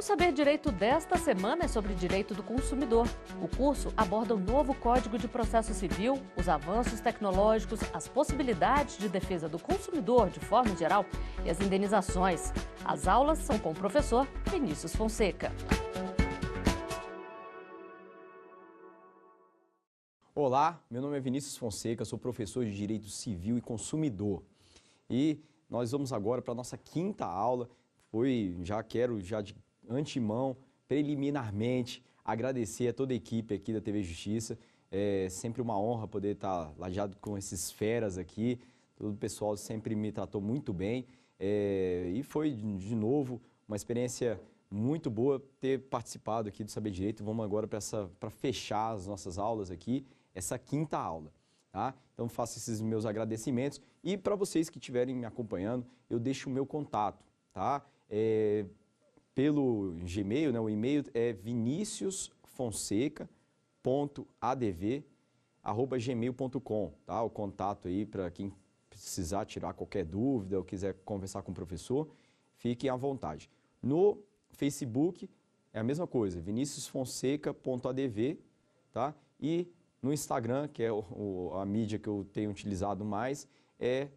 O Saber Direito desta semana é sobre direito do consumidor. O curso aborda o novo Código de Processo Civil, os avanços tecnológicos, as possibilidades de defesa do consumidor de forma geral e as indenizações. As aulas são com o professor Vinícius Fonseca. Olá, meu nome é Vinícius Fonseca, sou professor de Direito Civil e Consumidor. E nós vamos agora para a nossa quinta aula. Quero de antemão, preliminarmente, agradecer a toda a equipe aqui da TV Justiça. É sempre uma honra poder estar lajeado com esses feras aqui. Todo o pessoal sempre me tratou muito bem. E foi, de novo, uma experiência muito boa ter participado aqui do Saber Direito. Vamos agora para fechar as nossas aulas aqui, essa quinta aula. Tá? Então, faço esses meus agradecimentos. E para vocês que estiverem me acompanhando, eu deixo o meu contato, tá? Pelo Gmail, né? O e-mail é viniciusfonseca.adv@gmail.com, tá? O contato aí para quem precisar tirar qualquer dúvida ou quiser conversar com o professor, fiquem à vontade. No Facebook é a mesma coisa, viniciusfonseca.adv, tá? E no Instagram, que é a mídia que eu tenho utilizado mais,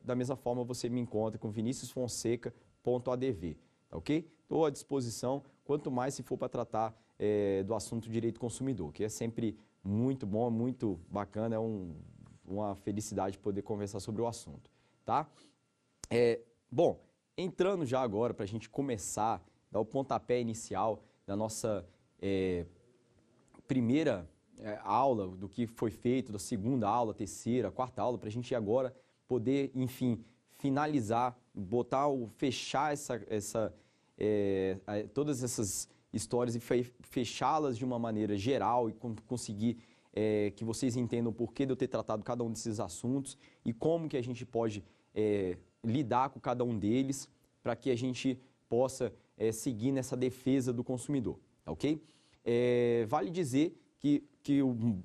da mesma forma você me encontra com viniciusfonseca.adv, tá ok? Estou à disposição, quanto mais se for para tratar do assunto direito consumidor, que é sempre muito bom, muito bacana, uma felicidade poder conversar sobre o assunto, tá? Bom, entrando já agora para a gente começar, dar o pontapé inicial da nossa primeira aula, do que foi feito, da segunda aula, terceira, quarta aula, para a gente agora poder, enfim, finalizar, fechar todas essas histórias e fechá-las de uma maneira geral e conseguir que vocês entendam o porquê de eu ter tratado cada um desses assuntos e como que a gente pode lidar com cada um deles para que a gente possa seguir nessa defesa do consumidor, tá ok? Vale dizer que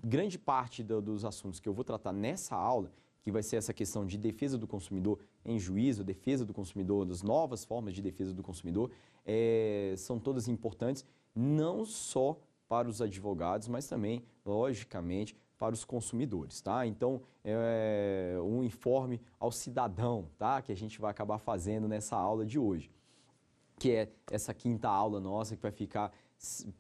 grande parte dos assuntos que eu vou tratar nessa aula, que vai ser essa questão de defesa do consumidor em juízo, defesa do consumidor, das novas formas de defesa do consumidor, são todas importantes, não só para os advogados, mas também, logicamente, para os consumidores, tá? Então, um informe ao cidadão, tá? Que a gente vai acabar fazendo nessa aula de hoje, que é essa quinta aula nossa, que vai ficar,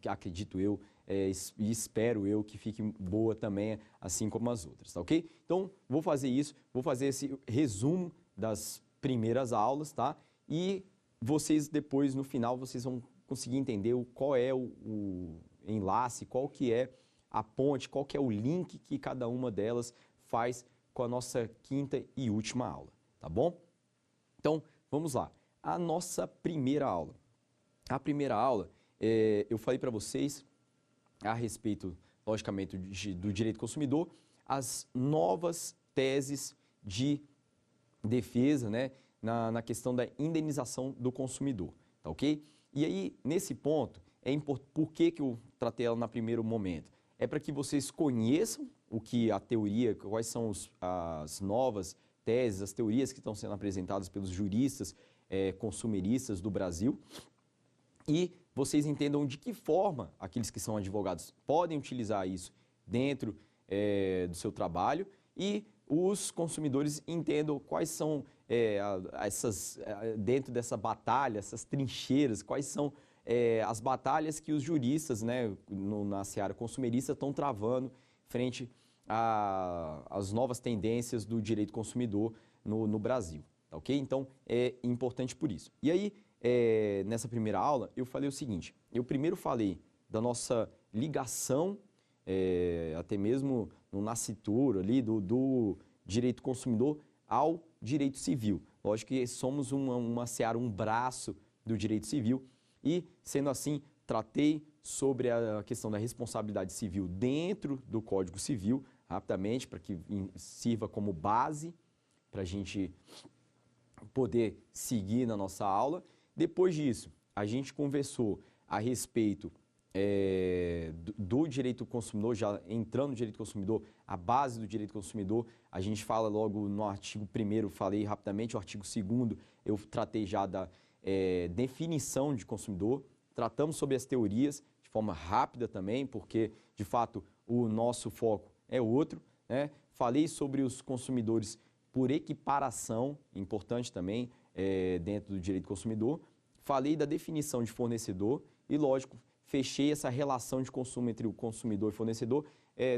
acredito eu, e espero eu que fique boa também, assim como as outras, tá ok? Então, vou fazer isso, vou fazer esse resumo das primeiras aulas, tá? E vocês depois, no final, vocês vão conseguir entender qual é o enlace, qual que é a ponte, qual que é o link que cada uma delas faz com a nossa quinta e última aula, tá bom? Então, vamos lá. A nossa primeira aula. A primeira aula, eu falei para vocês a respeito, logicamente, do direito do consumidor, as novas teses de defesa, né, na questão da indenização do consumidor, tá ok? E aí, nesse ponto, por que eu tratei ela no primeiro momento? É para que vocês conheçam o que a teoria, quais são as novas teses, as teorias que estão sendo apresentadas pelos juristas consumeristas do Brasil, e vocês entendam de que forma aqueles que são advogados podem utilizar isso dentro do seu trabalho e os consumidores entendam quais são dentro dessa batalha, essas trincheiras, quais são as batalhas que os juristas, né, na seara consumerista estão travando frente às novas tendências do direito consumidor no Brasil, tá ok? Então, é importante por isso. E aí, nessa primeira aula, eu falei o seguinte, eu primeiro falei da nossa ligação, até mesmo no nascituro ali, do direito consumidor ao direito civil. Lógico que somos uma seara, um braço do direito civil e, sendo assim, tratei sobre a questão da responsabilidade civil dentro do Código Civil, rapidamente, para que sirva como base para a gente poder seguir na nossa aula. Depois disso, a gente conversou a respeito do direito do consumidor, já entrando no direito do consumidor, a base do direito do consumidor, a gente fala logo no artigo 1º, falei rapidamente, o artigo 2º, eu tratei já da definição de consumidor, tratamos sobre as teorias de forma rápida também, porque, de fato, o nosso foco é outro, né? Falei sobre os consumidores por equiparação, importante também, dentro do direito do consumidor. Falei da definição de fornecedor e, lógico, fechei essa relação de consumo entre o consumidor e fornecedor,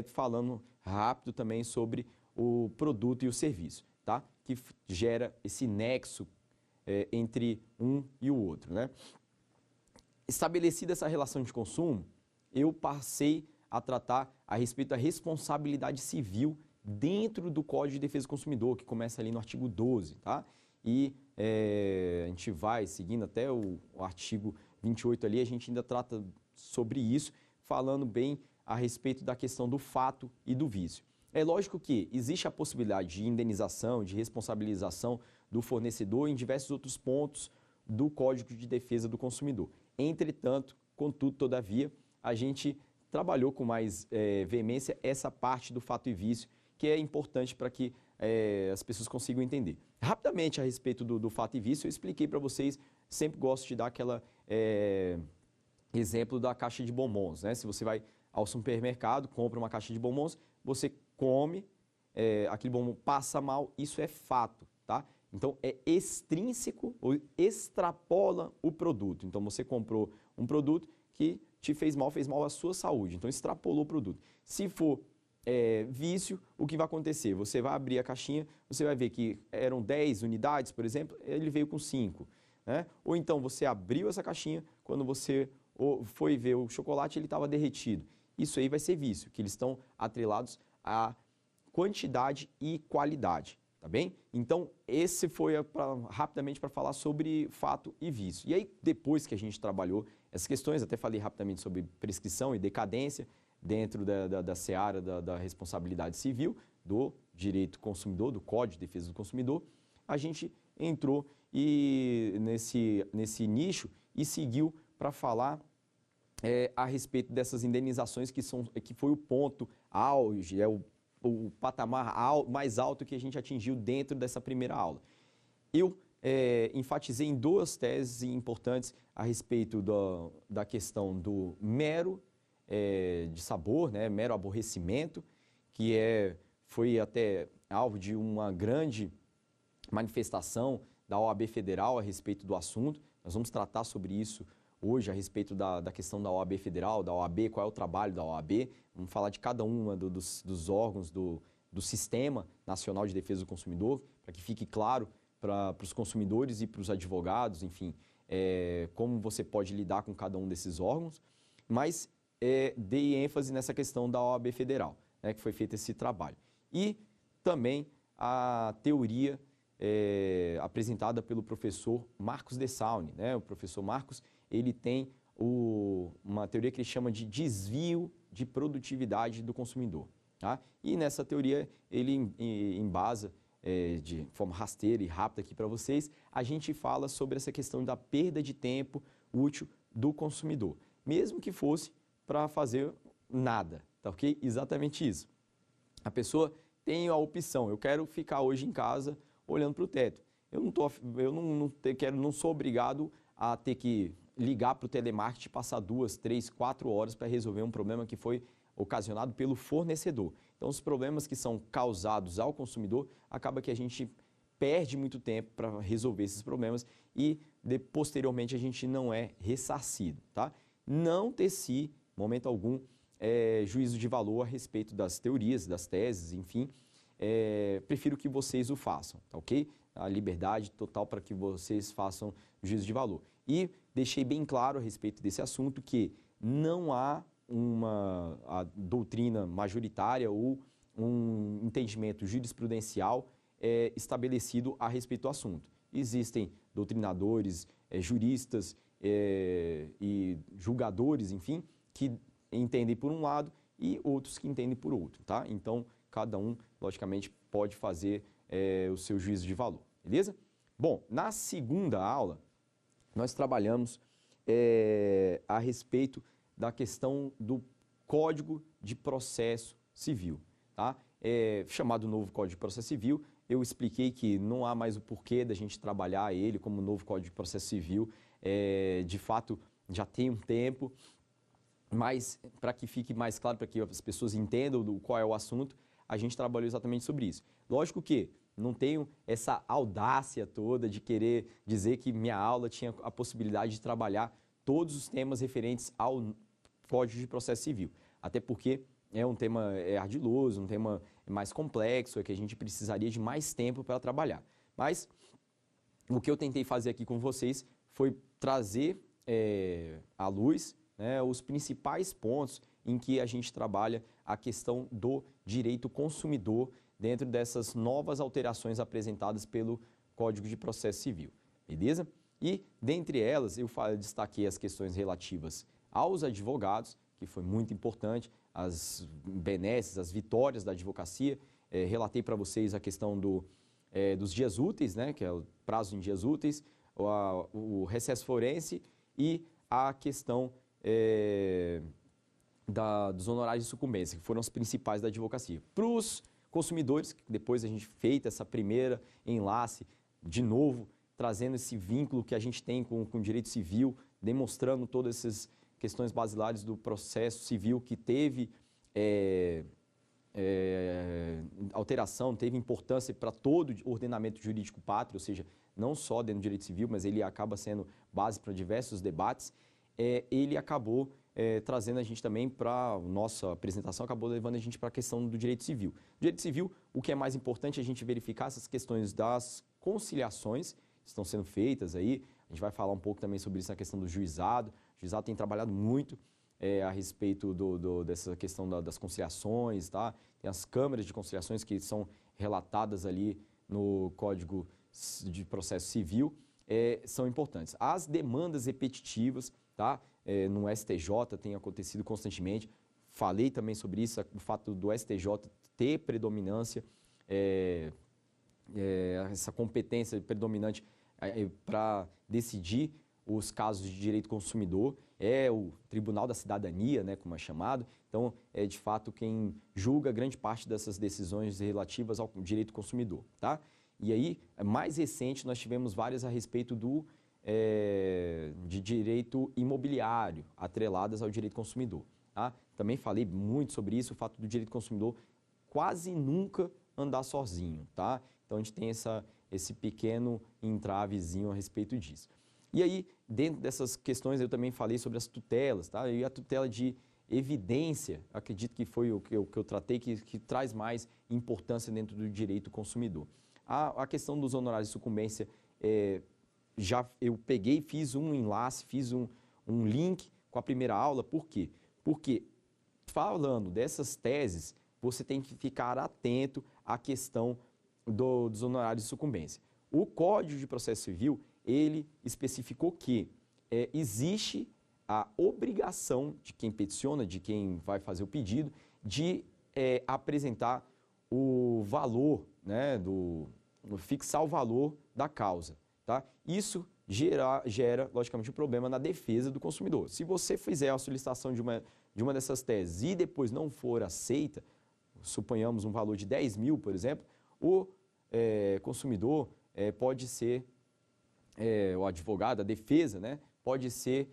falando rápido também sobre o produto e o serviço, tá? Que gera esse nexo entre um e o outro, né? Estabelecida essa relação de consumo, eu passei a tratar a respeito da responsabilidade civil dentro do Código de Defesa do Consumidor, que começa ali no artigo 12, tá? E a gente vai seguindo até o artigo 28 ali, a gente ainda trata sobre isso, falando bem a respeito da questão do fato e do vício. É lógico que existe a possibilidade de indenização, de responsabilização do fornecedor em diversos outros pontos do Código de Defesa do Consumidor. Entretanto, contudo, todavia, a gente trabalhou com mais veemência essa parte do fato e vício, que é importante para que as pessoas consigam entender. Rapidamente, a respeito do fato e vício, eu expliquei para vocês, sempre gosto de dar aquela exemplo da caixa de bombons, né? Se você vai ao supermercado, compra uma caixa de bombons, você come, aquele bombom passa mal, isso é fato, tá? Então, é extrínseco ou extrapola o produto. Então, você comprou um produto que te fez mal à sua saúde. Então, extrapolou o produto. Se for vício, o que vai acontecer? Você vai abrir a caixinha, você vai ver que eram 10 unidades, por exemplo, ele veio com 5. Né? Ou então, você abriu essa caixinha, quando você foi ver o chocolate, ele estava derretido. Isso aí vai ser vício, que eles estão atrelados a quantidade e qualidade. Tá bem? Então, esse foi rapidamente para falar sobre fato e vício. E aí, depois que a gente trabalhou essas questões, até falei rapidamente sobre prescrição e decadência dentro da seara da responsabilidade civil, do direito consumidor, do Código de Defesa do Consumidor, a gente entrou nesse nicho e seguiu para falar a respeito dessas indenizações que foi o ponto auge, o patamar mais alto que a gente atingiu dentro dessa primeira aula. Eu enfatizei em 2 teses importantes a respeito da questão do mero de sabor, né, mero aborrecimento, que foi até alvo de uma grande manifestação da OAB Federal a respeito do assunto. Nós vamos tratar sobre isso hoje a respeito da questão da OAB Federal, da OAB, qual é o trabalho da OAB. Vamos falar de cada uma dos órgãos do Sistema Nacional de Defesa do Consumidor, para que fique claro para os consumidores e para os advogados, enfim, como você pode lidar com cada um desses órgãos. Mas dei ênfase nessa questão da OAB Federal, né, que foi feito esse trabalho. E também a teoria apresentada pelo professor Marcos Dessaulni, né? O professor Marcos, ele tem uma teoria que ele chama de desvio de produtividade do consumidor. Tá? E nessa teoria ele embasa de forma rasteira e rápida aqui para vocês, a gente fala sobre essa questão da perda de tempo útil do consumidor, mesmo que fosse para fazer nada, tá ok? Exatamente isso. A pessoa tem a opção, eu quero ficar hoje em casa olhando para o teto. Eu não sou obrigado a ter que ligar para o telemarketing e passar 2, 3, 4 horas para resolver um problema que foi ocasionado pelo fornecedor. Então, os problemas que são causados ao consumidor, acaba que a gente perde muito tempo para resolver esses problemas e, posteriormente, a gente não é ressarcido. Tá? Não teci, momento algum, juízo de valor a respeito das teorias, das teses, enfim. Prefiro que vocês o façam, tá ok? A liberdade total para que vocês façam juízo de valor. E deixei bem claro a respeito desse assunto que não há a doutrina majoritária ou um entendimento jurisprudencial estabelecido a respeito do assunto. Existem doutrinadores, juristas e julgadores, enfim, que entendem por um lado e outros que entendem por outro, tá? Então, cada um, logicamente, pode fazer o seu juízo de valor, beleza? Bom, na segunda aula, nós trabalhamos a respeito da questão do Código de Processo Civil, tá? Chamado novo Código de Processo Civil, eu expliquei que não há mais o porquê da gente trabalhar ele como novo Código de Processo Civil. De fato, já tem um tempo, mas para que fique mais claro, para que as pessoas entendam qual é o assunto, a gente trabalhou exatamente sobre isso. Lógico que não tenho essa audácia toda de querer dizer que minha aula tinha a possibilidade de trabalhar todos os temas referentes ao Código de Processo Civil. Até porque é um tema ardiloso, um tema mais complexo, é que a gente precisaria de mais tempo para trabalhar. Mas o que eu tentei fazer aqui com vocês foi trazer à luz, né, os principais pontos em que a gente trabalha a questão do direito consumidor dentro dessas novas alterações apresentadas pelo Código de Processo Civil, beleza? E, dentre elas, eu destaquei as questões relativas aos advogados, que foi muito importante, as benesses, as vitórias da advocacia. Relatei para vocês a questão dos dias úteis, né, que é o prazo em dias úteis, o recesso forense e a questão dos honorários de sucumbência, que foram os principais da advocacia. Para os consumidores, depois a gente feita essa primeira enlace, de novo, trazendo esse vínculo que a gente tem com o direito civil, demonstrando todas essas questões basilares do processo civil que teve alteração, teve importância para todo o ordenamento jurídico pátrio, ou seja, não só dentro do direito civil, mas ele acaba sendo base para diversos debates. Ele acabou trazendo a gente também para a nossa apresentação, acabou levando a gente para a questão do direito civil. No direito civil, o que é mais importante é a gente verificar essas questões das conciliações que estão sendo feitas aí. A gente vai falar um pouco também sobre isso na questão do juizado. O juizado tem trabalhado muito a respeito dessa questão das conciliações, tá? Tem as câmaras de conciliações que são relatadas ali no Código de Processo Civil, são importantes. As demandas repetitivas, tá? No STJ tem acontecido constantemente. Falei também sobre isso, o fato do STJ ter predominância, essa competência predominante para decidir os casos de direito consumidor, é o Tribunal da Cidadania, né, como é chamado. Então, é de fato quem julga grande parte dessas decisões relativas ao direito consumidor, tá? E aí, mais recente, nós tivemos várias a respeito de direito imobiliário, atreladas ao direito consumidor, tá? Também falei muito sobre isso, o fato do direito consumidor quase nunca andar sozinho, tá? Então, a gente tem esse pequeno entravezinho a respeito disso. E aí, dentro dessas questões, eu também falei sobre as tutelas, tá? E a tutela de evidência, acredito que foi o que eu tratei, que traz mais importância dentro do direito consumidor. A questão dos honorários de sucumbência, já eu peguei, fiz um enlace, fiz um link com a primeira aula. Por quê? Porque, falando dessas teses, você tem que ficar atento à questão dos honorários de sucumbência. O Código de Processo Civil, ele especificou que existe a obrigação de quem peticiona, de quem vai fazer o pedido, de apresentar o valor, né, fixar o valor da causa, tá? Isso gera, logicamente, um problema na defesa do consumidor. Se você fizer a solicitação de uma dessas teses e depois não for aceita, suponhamos um valor de 10 mil, por exemplo, o consumidor pode ser, o advogado, a defesa, né, pode ser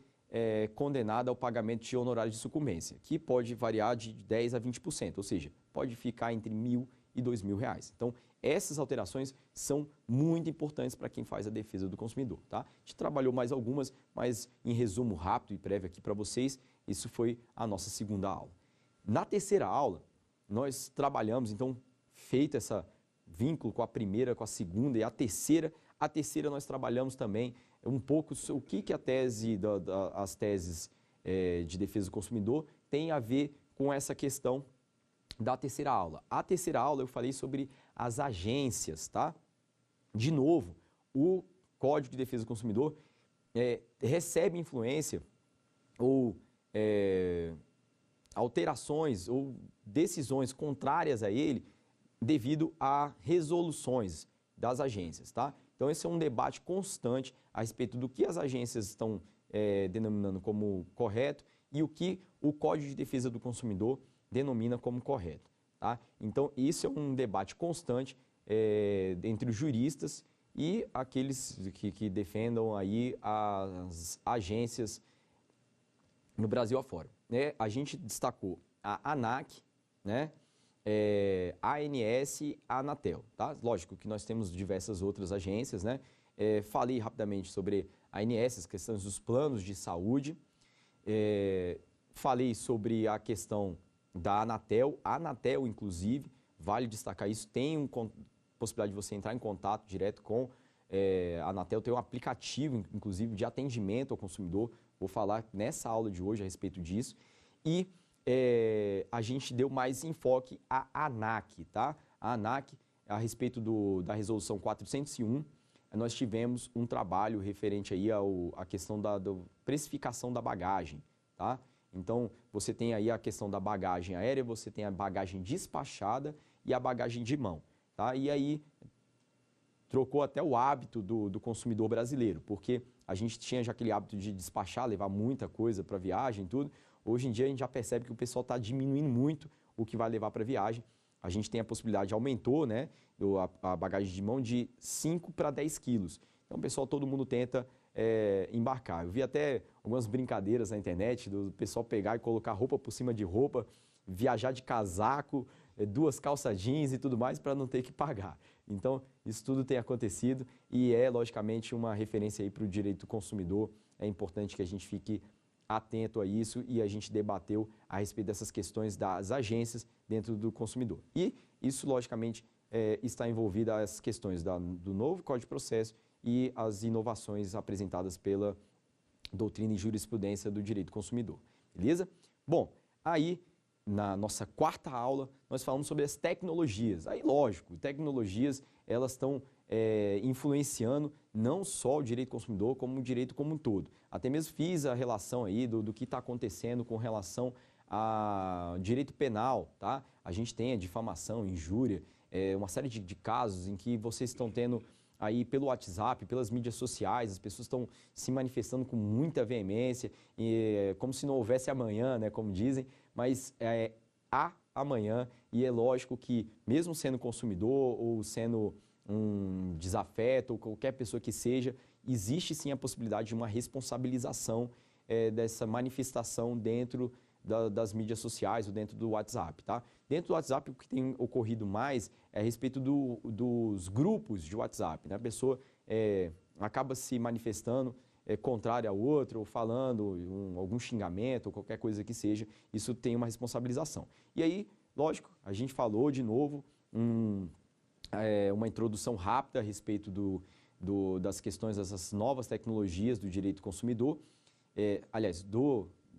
condenado ao pagamento de honorários de sucumbência, que pode variar de 10% a 20%, ou seja, pode ficar entre R$1.000 e R$2.000. Então, essas alterações são muito importantes para quem faz a defesa do consumidor, tá? A gente trabalhou mais algumas, mas em resumo rápido e prévio aqui para vocês, isso foi a nossa segunda aula. Na terceira aula, nós trabalhamos, então, feito esse vínculo com a primeira, com a segunda e a terceira nós trabalhamos também um pouco o que as teses de defesa do consumidor tem a ver com essa questão da terceira aula. A terceira aula eu falei sobre as agências, tá? De novo, o Código de Defesa do Consumidor recebe influência ou alterações ou decisões contrárias a ele devido a resoluções das agências, tá? Então, esse é um debate constante a respeito do que as agências estão denominando como correto e o que o Código de Defesa do Consumidor denomina como correto, tá? Então, isso é um debate constante entre os juristas e aqueles que defendam aí as agências no Brasil afora. Né? A gente destacou a ANAC, né? A ANS, a Anatel, tá? Lógico que nós temos diversas outras agências, né? Falei rapidamente sobre a ANS, as questões dos planos de saúde. Falei sobre a questão da Anatel. A Anatel, inclusive, vale destacar isso, tem possibilidade de você entrar em contato direto com a Anatel, tem um aplicativo, inclusive, de atendimento ao consumidor. Vou falar nessa aula de hoje a respeito disso. E a gente deu mais enfoque à ANAC, tá? A ANAC, a respeito da resolução 401, nós tivemos um trabalho referente aí à questão da precificação da bagagem, tá? Então, você tem aí a questão da bagagem aérea, você tem a bagagem despachada e a bagagem de mão, tá? E aí, trocou até o hábito do consumidor brasileiro, porque a gente tinha já aquele hábito de despachar, levar muita coisa para viagem e tudo. Hoje em dia, a gente já percebe que o pessoal está diminuindo muito o que vai levar para viagem. A gente tem a possibilidade, aumentou, né, a bagagem de mão de 5 para 10 quilos. Então, o pessoal, todo mundo tenta embarcar. Eu vi até algumas brincadeiras na internet do pessoal pegar e colocar roupa por cima de roupa, viajar de casaco, 2 calças jeans e tudo mais para não ter que pagar. Então, isso tudo tem acontecido e logicamente, uma referência aí para o direito do consumidor. É importante que a gente fique atento a isso e a gente debateu a respeito dessas questões das agências dentro do consumidor. E isso, logicamente, está envolvido as questões do novo Código de Processo e as inovações apresentadas pela doutrina e jurisprudência do direito do consumidor. Beleza? Bom, aí, na nossa quarta aula, nós falamos sobre as tecnologias. Aí, lógico, tecnologias, elas estão influenciando não só o direito do consumidor, como o direito como um todo. Até mesmo fiz a relação aí do que está acontecendo com relação ao direito penal, tá? A gente tem a difamação, injúria, uma série de casos em que vocês estão tendo aí pelo WhatsApp, pelas mídias sociais, as pessoas estão se manifestando com muita veemência, como se não houvesse amanhã, né, como dizem, mas há amanhã e é lógico que, mesmo sendo consumidor ou sendo um desafeto ou qualquer pessoa que seja, existe sim a possibilidade de uma responsabilização dessa manifestação dentro das mídias sociais ou dentro do WhatsApp, tá? Dentro do WhatsApp, o que tem ocorrido mais é a respeito dos grupos de WhatsApp, né? A pessoa acaba se manifestando contrária ao outro, ou falando algum xingamento, ou qualquer coisa que seja, isso tem uma responsabilização. E aí, lógico, a gente falou de novo uma introdução rápida a respeito das questões dessas novas tecnologias do direito do consumidor, aliás,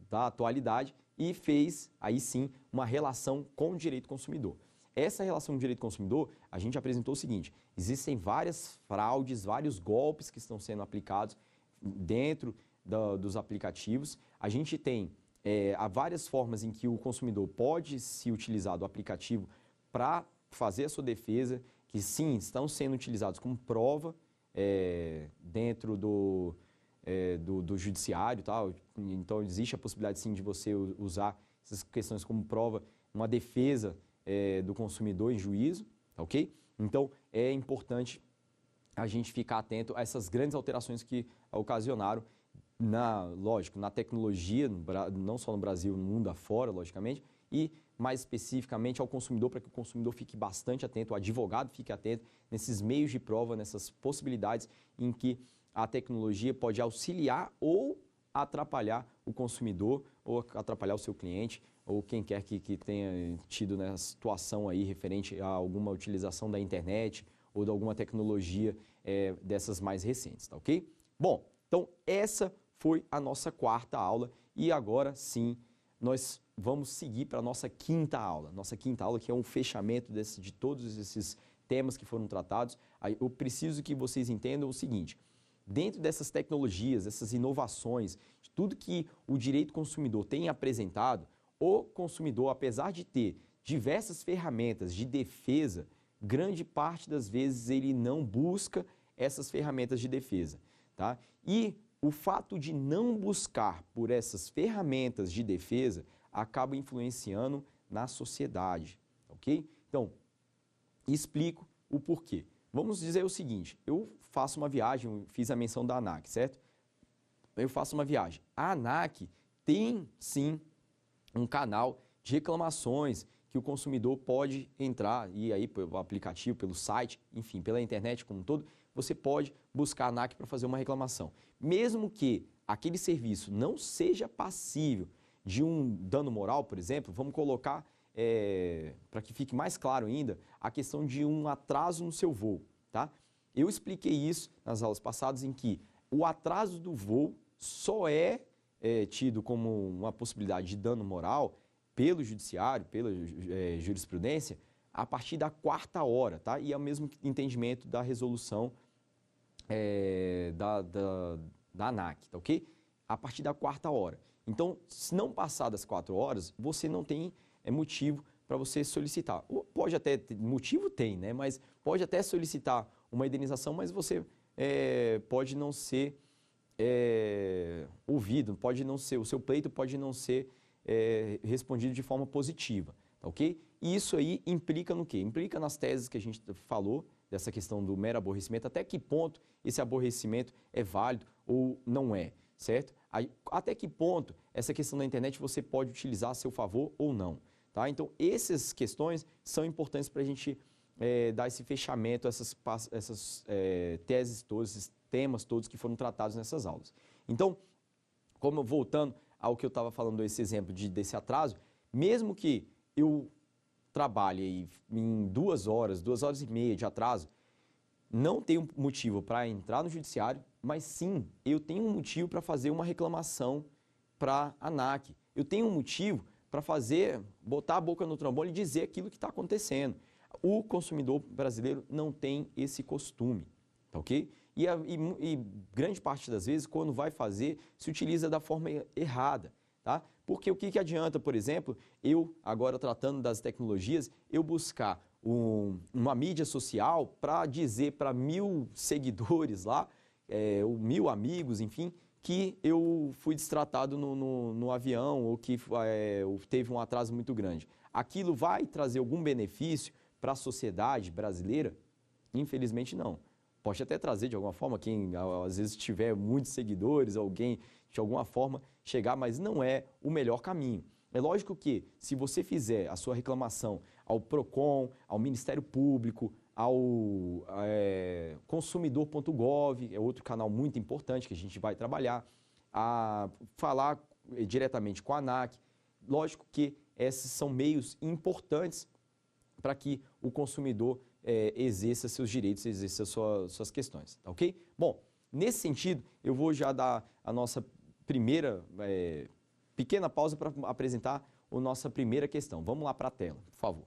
da atualidade, e fez, aí sim, uma relação com o direito do consumidor. Essa relação com o direito do consumidor, a gente apresentou o seguinte: existem várias fraudes, vários golpes que estão sendo aplicados dentro dos aplicativos. A gente tem há várias formas em que o consumidor pode se utilizar do aplicativo para fazer a sua defesa, que sim, estão sendo utilizados como prova dentro do judiciário, tal. Então existe a possibilidade sim de você usar essas questões como prova, uma defesa do consumidor em juízo, tá, ok? Então é importante a gente ficar atento a essas grandes alterações que ocasionaram, lógico, na tecnologia, não só no Brasil, no mundo afora, logicamente, e mais especificamente ao consumidor, para que o consumidor fique bastante atento, o advogado fique atento nesses meios de prova, nessas possibilidades em que a tecnologia pode auxiliar ou atrapalhar o consumidor, ou atrapalhar o seu cliente, ou quem quer que tenha tido nessa situação aí referente a alguma utilização da internet ou de alguma tecnologia dessas mais recentes, tá ok? Bom, então essa foi a nossa quarta aula e agora sim nós vamos seguir para a nossa quinta aula. Nossa quinta aula, que é um fechamento de todos esses temas que foram tratados. Eu preciso que vocês entendam o seguinte: dentro dessas tecnologias, essas inovações, de tudo que o direito consumidor tem apresentado, o consumidor, apesar de ter diversas ferramentas de defesa, grande parte das vezes ele não busca essas ferramentas de defesa, tá? E o fato de não buscar por essas ferramentas de defesa acaba influenciando na sociedade, ok? Então, explico o porquê. Vamos dizer o seguinte: eu faço uma viagem, eu fiz a menção da ANAC, certo? Eu faço uma viagem. A ANAC tem sim um canal de reclamações que o consumidor pode entrar, e aí pelo aplicativo, pelo site, enfim, pela internet como um todo, você pode buscar a ANAC para fazer uma reclamação. Mesmo que aquele serviço não seja passível de um dano moral, por exemplo, vamos colocar, para que fique mais claro ainda, a questão de um atraso no seu voo, tá? Eu expliquei isso nas aulas passadas, em que o atraso do voo só é tido como uma possibilidade de dano moral pelo judiciário, pela jurisprudência, a partir da 4ª hora, tá? E é o mesmo entendimento da resolução da ANAC, tá ok? A partir da 4ª hora. Então, se não passar das 4 horas, você não tem motivo para você solicitar. Pode até ter, motivo tem, né? Mas pode até solicitar uma indenização, mas você pode não ser ouvido, pode não ser, o seu pleito pode não ser respondido de forma positiva, tá ok? E isso aí implica no quê? Implica nas teses que a gente falou, dessa questão do mero aborrecimento, até que ponto esse aborrecimento é válido ou não é, certo? Até que ponto essa questão da internet você pode utilizar a seu favor ou não, tá? Então, essas questões são importantes para a gente dar esse fechamento, essas teses todas, esses temas todos que foram tratados nessas aulas. Então, como voltando ao que eu estava falando, esse exemplo desse atraso, mesmo que eu trabalhe aí em 2 horas, 2 horas e meia de atraso, não tenho motivo para entrar no judiciário, mas sim, eu tenho um motivo para fazer uma reclamação para a ANAC. Eu tenho um motivo para botar a boca no trombone e dizer aquilo que está acontecendo. O consumidor brasileiro não tem esse costume, tá ok? E grande parte das vezes, quando vai fazer, se utiliza da forma errada, tá? Porque o que adianta, por exemplo, eu, agora tratando das tecnologias, eu buscar uma mídia social para dizer para 1000 seguidores lá, ou 1000 amigos, enfim, que eu fui destratado no avião ou que teve um atraso muito grande. Aquilo vai trazer algum benefício para a sociedade brasileira? Infelizmente não. Pode até trazer de alguma forma, quem às vezes tiver muitos seguidores, alguém de alguma forma chegar, mas não é o melhor caminho. É lógico que se você fizer a sua reclamação ao PROCON, ao Ministério Público, ao consumidor.gov, é outro canal muito importante que a gente vai trabalhar, a falar diretamente com a ANAC, lógico que esses são meios importantes para que o consumidor exerça seus direitos, exerça suas questões, tá ok? Bom, nesse sentido, eu vou já dar a nossa primeira pequena pausa para apresentar a nossa primeira questão. Vamos lá para a tela, por favor.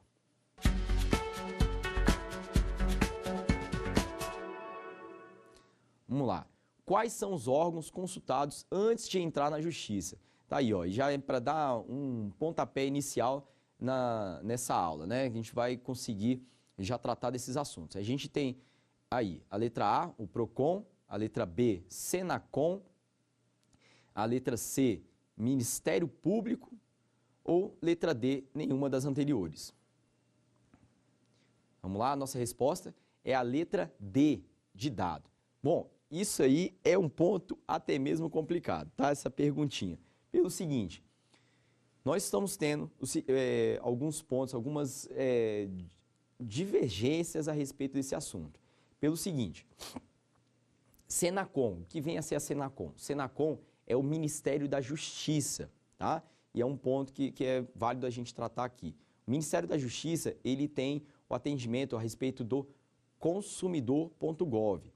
Vamos lá. Quais são os órgãos consultados antes de entrar na Justiça? Tá aí, ó, já é para dar um pontapé inicial nessa aula, né? A gente vai conseguir já tratar desses assuntos. A gente tem aí a letra A, o PROCON, a letra B, Senacom, a letra C, Ministério Público ou letra D, nenhuma das anteriores. Vamos lá, a nossa resposta é a letra D, de dado. Bom, isso aí é um ponto até mesmo complicado, tá? Essa perguntinha. Pelo seguinte, nós estamos tendo alguns pontos, algumas divergências a respeito desse assunto. Pelo seguinte, Senacom, o que vem a ser a Senacom? Senacom é o Ministério da Justiça, tá? E é um ponto que é válido a gente tratar aqui. O Ministério da Justiça, ele tem o atendimento a respeito do consumidor.gov.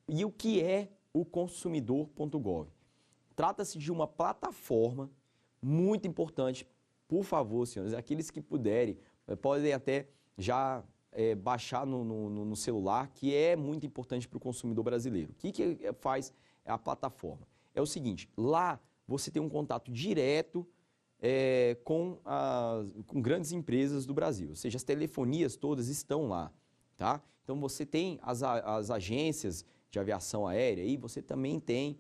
E o que é o consumidor.gov? Trata-se de uma plataforma muito importante. Por favor, senhores, aqueles que puderem, podem até já baixar no celular, que é muito importante para o consumidor brasileiro. O que faz a plataforma? É o seguinte, lá você tem um contato direto com grandes empresas do Brasil, ou seja, as telefonias todas estão lá, tá? Então você tem as agências de aviação aérea e você também tem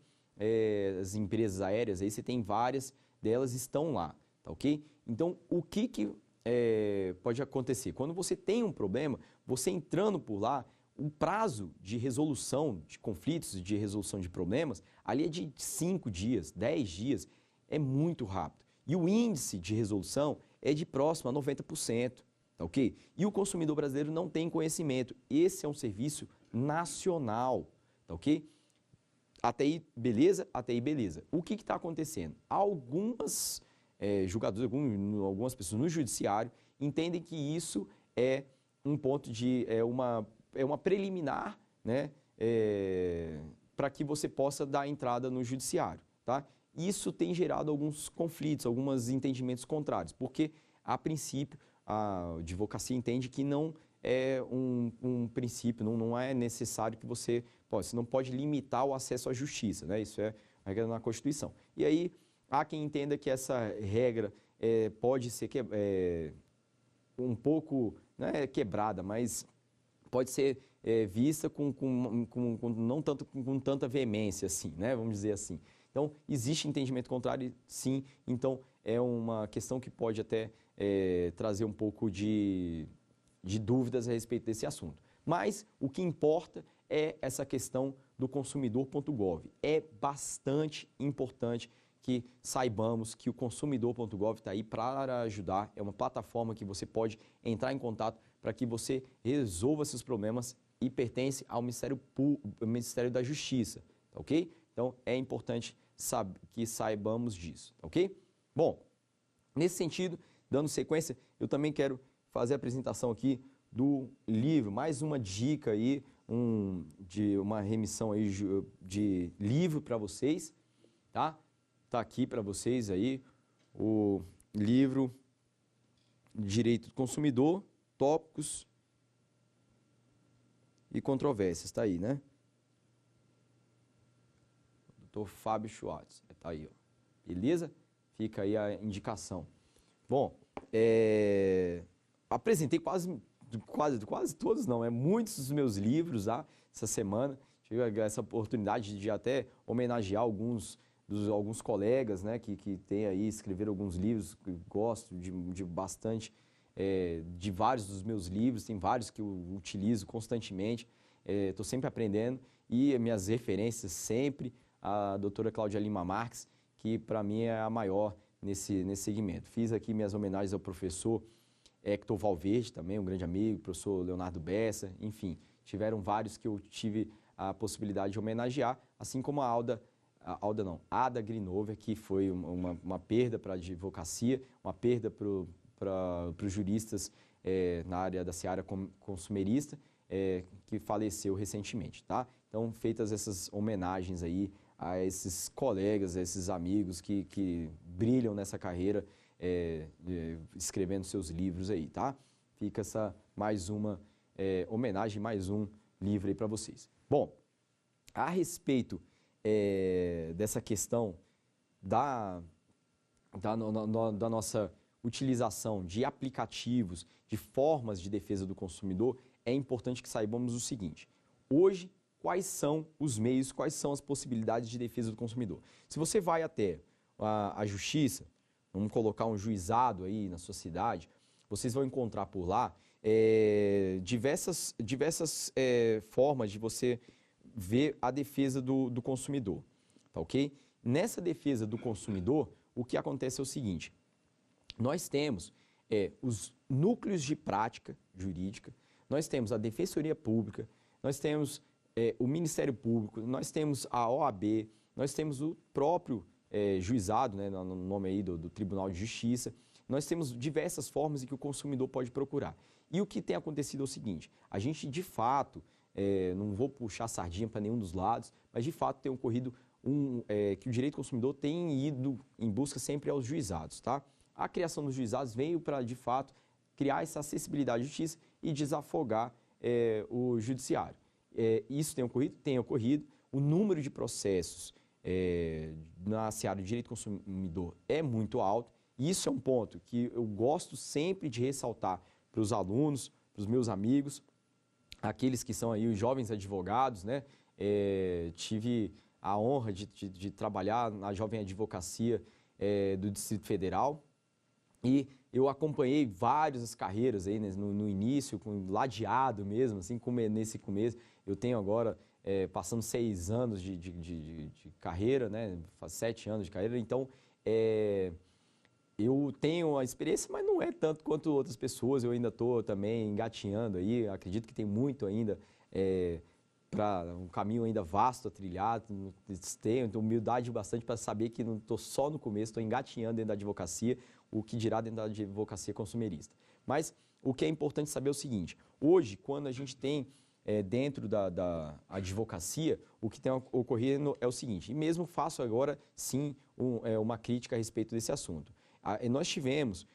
as empresas aéreas, aí você tem várias delas estão lá, tá ok? Então o que pode acontecer? Quando você tem um problema, você entrando por lá, o prazo de resolução de conflitos, de resolução de problemas, ali é de 5 dias, 10 dias. é muito rápido. E o índice de resolução é de próximo a 90%, tá ok? E o consumidor brasileiro não tem conhecimento. Esse é um serviço nacional, tá ok? Até aí, beleza? Até aí, beleza. O que está acontecendo? Algumas julgadores, algumas pessoas no judiciário entendem que isso é um ponto de... é uma preliminar, né? Para que você possa dar entrada no judiciário, tá? Isso tem gerado alguns conflitos, alguns entendimentos contrários, porque, a princípio, a advocacia entende que não é um princípio, não é necessário que você não pode limitar o acesso à justiça, né? Isso é a regra na Constituição. E aí, há quem entenda que essa regra pode ser um pouco, não é quebrada, mas pode ser vista não tanto com tanta veemência, assim, né? Vamos dizer assim. Então, existe entendimento contrário, sim. Então, é uma questão que pode até trazer um pouco de dúvidas a respeito desse assunto. Mas o que importa é essa questão do consumidor.gov. É bastante importante que saibamos que o consumidor.gov está aí para ajudar. É uma plataforma que você pode entrar em contato para que você resolva seus problemas e pertence ao Ministério da Justiça, tá ok? Então, é importante que saibamos disso, tá ok? Bom, nesse sentido, dando sequência, eu também quero fazer a apresentação aqui do livro, mais uma dica aí, de uma remissão aí de livro para vocês, tá? Tá aqui para vocês aí o livro Direito do Consumidor, Tópicos e Controvérsias, tá aí, né? Dr. Fábio Schwartz, tá aí, ó. Beleza? Fica aí a indicação. Bom, apresentei quase todos, não, muitos dos meus livros essa semana. Tive essa oportunidade de até homenagear alguns colegas, né, que tem aí, escreveram alguns livros, que gosto de bastante, de vários dos meus livros, tem vários que eu utilizo constantemente, estou sempre aprendendo, e minhas referências sempre, a doutora Cláudia Lima Marques, que para mim é a maior nesse segmento. Fiz aqui minhas homenagens ao professor Hector Valverde, também um grande amigo, professor Leonardo Bessa, enfim, tiveram vários que eu tive a possibilidade de homenagear, assim como a Ada Grinover, que foi uma perda para a advocacia, uma perda para os juristas na área da seara consumerista, que faleceu recentemente, tá? Então, feitas essas homenagens aí a esses colegas, a esses amigos que brilham nessa carreira, escrevendo seus livros aí, tá? Fica essa mais uma homenagem, mais um livro aí para vocês. Bom, a respeito dessa questão da nossa utilização de aplicativos, de formas de defesa do consumidor, é importante que saibamos o seguinte: hoje, quais são os meios, quais são as possibilidades de defesa do consumidor? Se você vai até a justiça, vamos colocar um juizado aí na sua cidade, vocês vão encontrar por lá diversas formas de você ver a defesa do consumidor, tá ok? Nessa defesa do consumidor, o que acontece é o seguinte: nós temos os núcleos de prática jurídica, nós temos a Defensoria Pública, nós temos o Ministério Público, nós temos a OAB, nós temos o próprio juizado, né, no nome aí do Tribunal de Justiça, nós temos diversas formas em que o consumidor pode procurar. E o que tem acontecido é o seguinte: a gente de fato, não vou puxar sardinha para nenhum dos lados, mas de fato tem ocorrido que o direito do consumidor tem ido em busca sempre aos juizados, tá? A criação dos juizados veio para, de fato, criar essa acessibilidade à justiça e desafogar o judiciário. Isso tem ocorrido? Tem ocorrido. O número de processos na seara de direito do consumidor é muito alto. E isso é um ponto que eu gosto sempre de ressaltar para os alunos, para os meus amigos, aqueles que são aí os jovens advogados, né? Tive a honra de trabalhar na Jovem Advocacia do Distrito Federal e eu acompanhei várias carreiras aí no início, ladeado mesmo, assim, nesse começo. Eu tenho agora, passando 6 anos de carreira, né? 7 anos de carreira, então eu tenho a experiência, mas não é tanto quanto outras pessoas, eu ainda estou também engatinhando aí, acredito que tem muito ainda, para um caminho ainda vasto a trilhar, tenho humildade bastante para saber que não estou só no começo, estou engatinhando dentro da advocacia, o que dirá dentro da advocacia consumerista. Mas o que é importante saber é o seguinte, hoje, quando a gente tem dentro da advocacia, o que tem ocorrido é o seguinte, e mesmo faço agora, sim, uma crítica a respeito desse assunto. Nós tivemos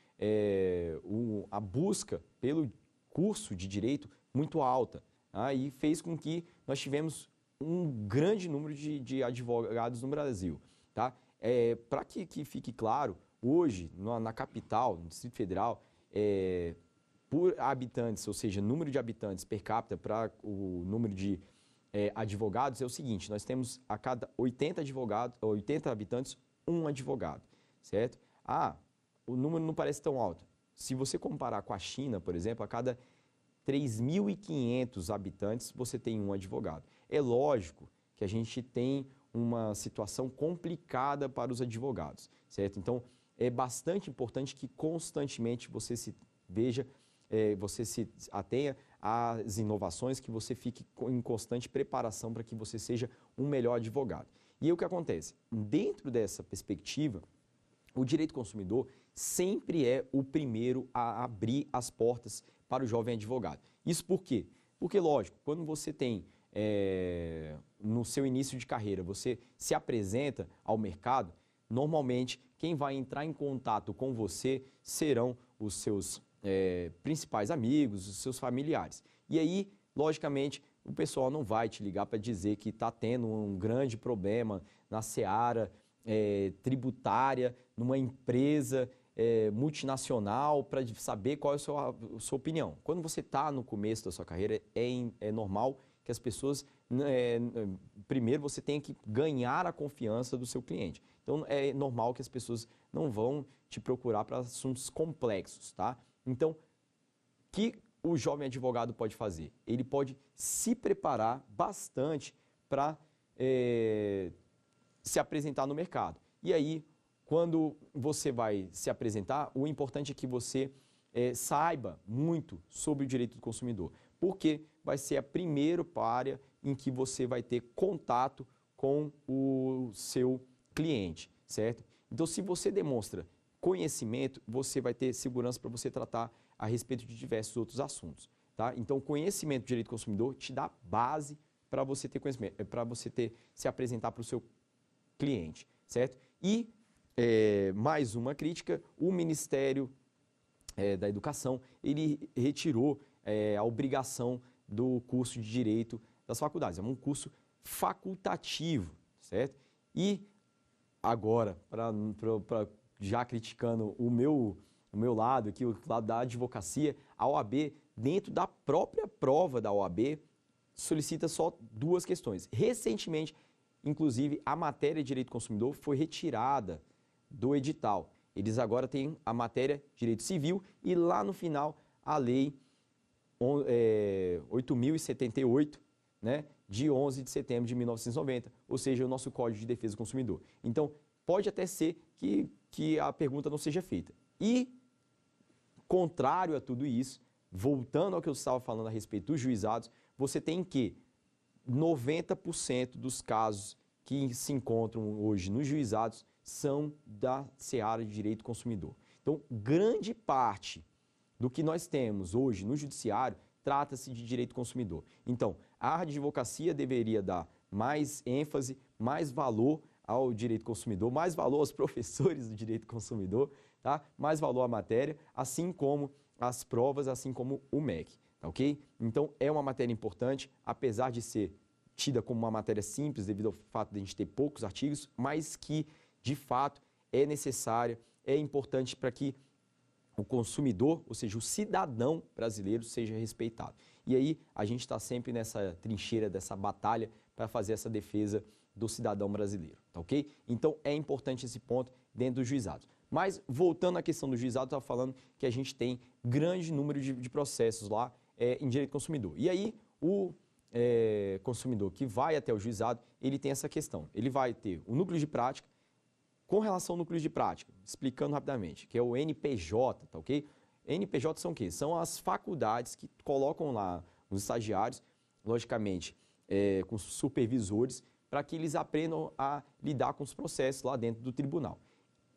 a busca pelo curso de direito muito alta, e fez com que nós tivemos um grande número de advogados no Brasil. Tá? Para que fique claro, hoje, na capital, no Distrito Federal, por habitantes, ou seja, número de habitantes per capita para o número de advogados, é o seguinte, nós temos a cada 80 habitantes, um advogado, certo? O número não parece tão alto. Se você comparar com a China, por exemplo, a cada 3.500 habitantes, você tem um advogado. É lógico que a gente tem uma situação complicada para os advogados, certo? Então, é bastante importante que constantemente você se veja, você se atenha às inovações, que você fique em constante preparação para que você seja um melhor advogado. E aí o que acontece? Dentro dessa perspectiva, o direito consumidor sempre é o primeiro a abrir as portas para o jovem advogado. Isso por quê? Porque, lógico, quando você tem, no seu início de carreira, você se apresenta ao mercado, normalmente quem vai entrar em contato com você serão os seus principais amigos, os seus familiares. E aí, logicamente, o pessoal não vai te ligar para dizer que está tendo um grande problema na seara tributária, numa empresa multinacional, para saber qual é a sua opinião. Quando você está no começo da sua carreira, é normal que as pessoas, primeiro você tenha que ganhar a confiança do seu cliente. Então, é normal que as pessoas não vão te procurar para assuntos complexos, tá? Então, o que o jovem advogado pode fazer? Ele pode se preparar bastante para se apresentar no mercado. E aí, quando você vai se apresentar, o importante é que você saiba muito sobre o direito do consumidor, porque vai ser a primeira área em que você vai ter contato com o seu cliente, certo? Então, se você demonstra conhecimento, você vai ter segurança para você tratar a respeito de diversos outros assuntos, tá? Então, conhecimento do direito do consumidor te dá base para você ter conhecimento, para você se apresentar para o seu cliente, certo? E mais uma crítica, o Ministério da Educação, ele retirou a obrigação do curso de Direito das faculdades. É um curso facultativo, certo? E agora, já criticando o meu lado aqui, o lado da advocacia, a OAB, dentro da própria prova da OAB, solicita só duas questões. Recentemente, inclusive, a matéria de Direito do Consumidor foi retirada do edital. Eles agora têm a matéria de Direito Civil e lá no final a Lei 8.078, né, de 11 de setembro de 1990, ou seja, o nosso Código de Defesa do Consumidor. Então, pode até ser que a pergunta não seja feita. E, contrário a tudo isso, voltando ao que eu estava falando a respeito dos juizados, você tem que 90% dos casos que se encontram hoje nos juizados são da seara de direito do consumidor. Então, grande parte do que nós temos hoje no judiciário trata-se de direito do consumidor. Então, a advocacia deveria dar mais ênfase, mais valor ao direito do consumidor, mais valor aos professores do direito do consumidor, tá? Mais valor à matéria, assim como as provas, assim como o MEC, tá ok? Então, é uma matéria importante, apesar de ser tida como uma matéria simples devido ao fato de a gente ter poucos artigos, mas que, de fato, é necessária, é importante para que o consumidor, ou seja, o cidadão brasileiro, seja respeitado. E aí a gente está sempre nessa trincheira, dessa batalha para fazer essa defesa do cidadão brasileiro, tá ok? Então é importante esse ponto dentro dos juizados. Mas voltando à questão do juizado, eu estava falando que a gente tem grande número de processos lá em direito do consumidor. E aí o consumidor que vai até o juizado, ele tem essa questão. Ele vai ter o núcleo de prática, Com relação ao núcleo de prática, explicando rapidamente, que é o NPJ, tá ok? NPJ são o quê? São as faculdades que colocam lá os estagiários, logicamente, com supervisores, para que eles aprendam a lidar com os processos lá dentro do tribunal.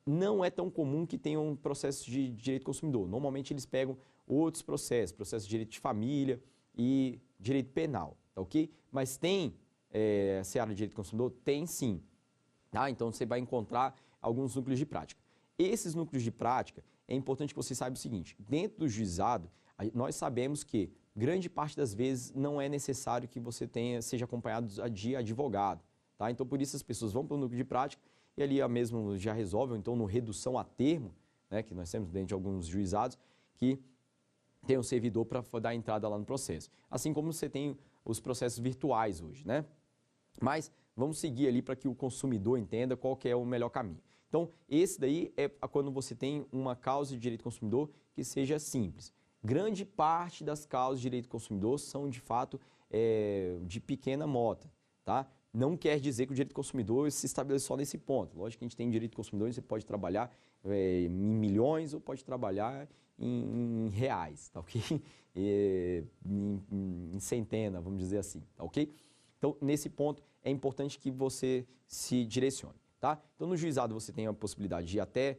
Não é tão comum que tenham processos de direito do consumidor. Normalmente eles pegam outros processos de direito de família e direito penal, tá ok? Mas tem seara de direito do consumidor? Tem sim. Tá? Então você vai encontrar alguns núcleos de prática. Esses núcleos de prática, é importante que você saiba o seguinte, dentro do juizado, nós sabemos que grande parte das vezes não é necessário que você seja acompanhado de advogado. Tá? Então por isso as pessoas vão para o núcleo de prática e ali mesmo já resolve, ou então no redução a termo, né, que nós temos dentro de alguns juizados, que tem um servidor para dar entrada lá no processo. Assim como você tem os processos virtuais hoje, né? Mas vamos seguir ali para que o consumidor entenda qual que é o melhor caminho. Então, esse daí é quando você tem uma causa de direito do consumidor que seja simples. Grande parte das causas de direito do consumidor são, de fato, de pequena monta, tá? Não quer dizer que o direito do consumidor se estabelece só nesse ponto. Lógico que a gente tem direito do consumidor e você pode trabalhar em milhões ou pode trabalhar em reais, tá ok? Em centena, vamos dizer assim, tá ok? Então, nesse ponto, é importante que você se direcione, tá? Então, no juizado, você tem a possibilidade de até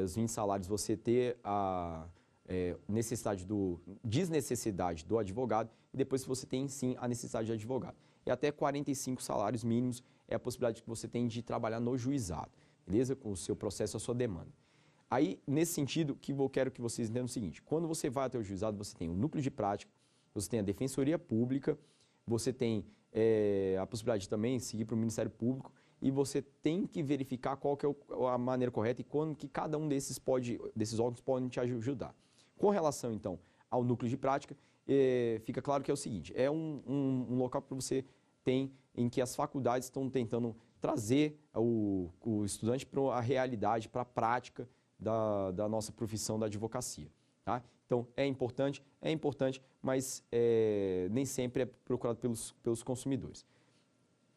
os 20 salários você ter a desnecessidade do advogado e depois você tem, sim, a necessidade de advogado. E até 45 salários mínimos é a possibilidade que você tem de trabalhar no juizado, beleza? Com o seu processo, a sua demanda. Aí, nesse sentido, que eu quero que vocês entendam o seguinte, quando você vai até o juizado, você tem o núcleo de prática, você tem a defensoria pública, você tem a possibilidade de também seguir para o Ministério Público e você tem que verificar qual que é a maneira correta e quando que cada um desses órgãos podem te ajudar. Com relação, então, ao núcleo de prática, fica claro que é o seguinte, é um local que você tem em que as faculdades estão tentando trazer o estudante para a realidade, para a prática da nossa profissão da advocacia. Tá? Então, é importante, mas nem sempre é procurado pelos consumidores.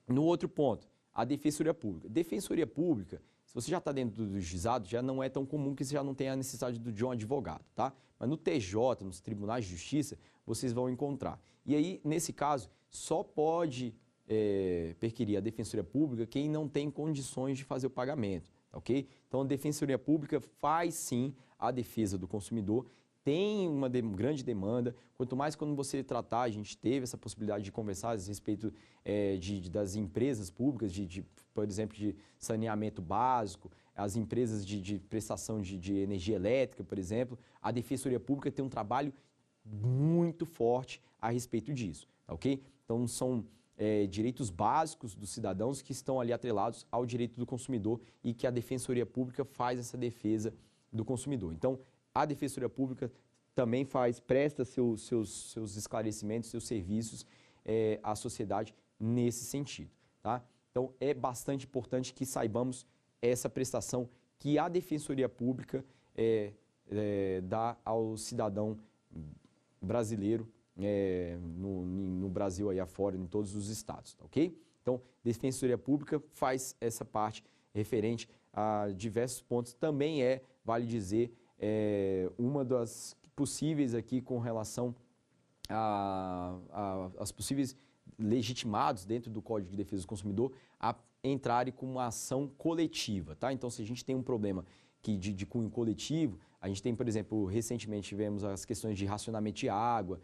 No outro ponto, a Defensoria Pública. Defensoria Pública, se você já está dentro do juizado, já não é tão comum que você já não tenha a necessidade de um advogado, tá? Mas no TJ, nos tribunais de justiça, vocês vão encontrar. E aí, nesse caso, só pode perquirir a Defensoria Pública quem não tem condições de fazer o pagamento, ok? Então, a Defensoria Pública faz sim a defesa do consumidor, tem uma grande demanda, quanto mais quando você tratar, a gente teve essa possibilidade de conversar a respeito das empresas públicas, por exemplo, de saneamento básico, as empresas de prestação de energia elétrica, por exemplo, a Defensoria Pública tem um trabalho muito forte a respeito disso, ok? Então, são direitos básicos dos cidadãos que estão ali atrelados ao direito do consumidor e que a Defensoria Pública faz essa defesa do consumidor. Então, a Defensoria Pública também presta seus esclarecimentos, seus serviços à sociedade nesse sentido. Tá? Então, é bastante importante que saibamos essa prestação que a Defensoria Pública dá ao cidadão brasileiro no Brasil aí afora, em todos os estados, tá, ok? Então, Defensoria Pública faz essa parte referente a diversos pontos. Também vale dizer, uma das possíveis aqui com relação aos possíveis legitimados dentro do Código de Defesa do Consumidor a entrarem com uma ação coletiva, tá? Então, se a gente tem um problema de cunho coletivo, a gente tem, por exemplo, recentemente tivemos as questões de racionamento de água,